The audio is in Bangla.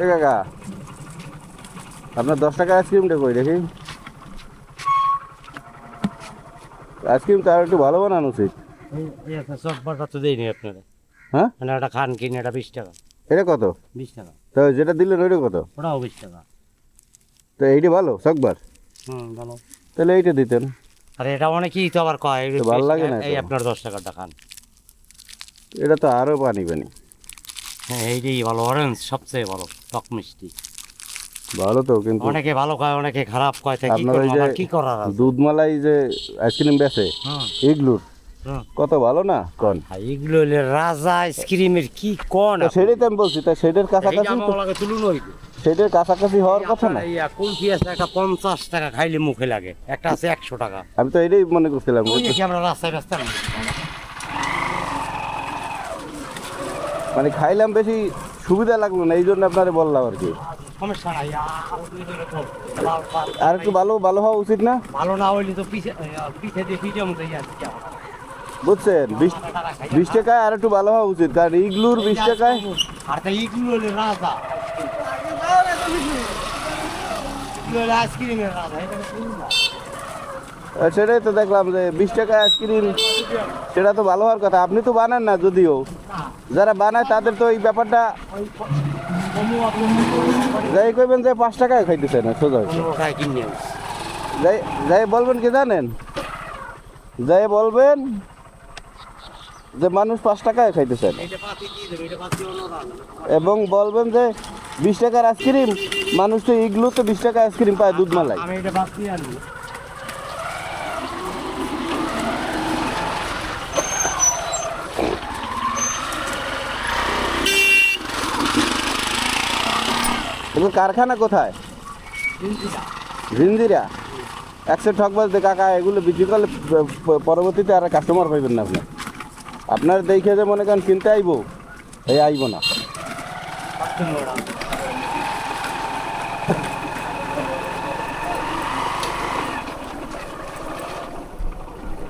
এ কাকা, আপনার 10 টাকা আইসক্রিমটা কই দেখি। আইসক্রিম তো আর একটু ভালো বানানো উচিত। এই আপনার চকবারটা তো দেয়নি আপনারা। হ্যাঁ, মানে একটা খান কিনে এটা 20 টাকা। এটা কত? 20 টাকা। তো যেটা দিলেন ওইটা কত? ওটাও 20 টাকা। তো এইটা ভালো চকবার, ভালো। তাহলে এইটা দিতেন। আর এটা অনেকেই তো আবার কয় তো ভালো লাগে না এই তো। আপনার 10 টাকাটা খান। এটা তো আরও পানি পানি। হ্যাঁ এইটাই ভালো, অরেঞ্জ সবচেয়ে ভালো টক মিষ্টি। ভালো তো, কিন্তু অনেকে ভালো কয় অনেকে খারাপ কয়, তাই কি আপনার ওই করবো, যে আমার কি করার আছে? দুধমালাই যে আইসক্রিম বেচে হুম ইগলুর, হুম। কত ভালো না কন। আর এগুলো হলে রাজা আইসক্রিমের কি কন তো সেটাই তো আমি বলছি, তা সেটার কাছাকাছি তো, তুলুন হইবে। সেটার কাছাকাছি হওয়ার কথা না। কুলফি আছে একটা 50 টাকা খাইলে মুখে লাগে, একটা আছে 100 টাকা। আমি তো এটাই মনে করছিলাম, ওই যে আমরা রাস্তায় রাস্তায় মানে খাইলাম বেশি সুবিধা লাগলো না, এই জন্য আপনারে বললাম আর কি। সমস্যা নাই। আর একটু ভালো ভালো হওয়া উচিত না? ভালো না হইলে তো পিছে পিছে দিয়ে পিঠে মতো বুঝছেন, 20 টাকায় আর একটু ভালো হওয়া উচিত, কারণ ইগলুর 20 টাকায়। আর তাই এগুলো হলে রাজা, আইসক্রিমের রাজা, এটা না। সেটাই তো দেখলাম যে 20 টাকা আইসক্রিম, সেটা তো ভালো হওয়ার কথা। আপনি তো বানান না, যদিও যারা বানায় তাদের তো এই ব্যাপারটা যাই কইবেন যে 5 টাকায় খাইতেছে না সোজা। যাই যাই বলবেন কি জানেন, যাই বলবেন যে মানুষ 5 টাকায় খাইতেছেন, এবং বলবেন যে 20 টাকার আইসক্রিম, মানুষ তো ইগলু তো 20 টাকা আইসক্রিম পায় দুধমালাই। এবং কারখানা কোথায়? জিঞ্জিরা। একশো ঠকবাজ দে কাকা, এগুলো বিক্রি করলে পরবর্তীতে আর কাস্টমার পাইবেন না। আপনার দেখে যে মনে করেন কিনতে আইব, এই আইব না।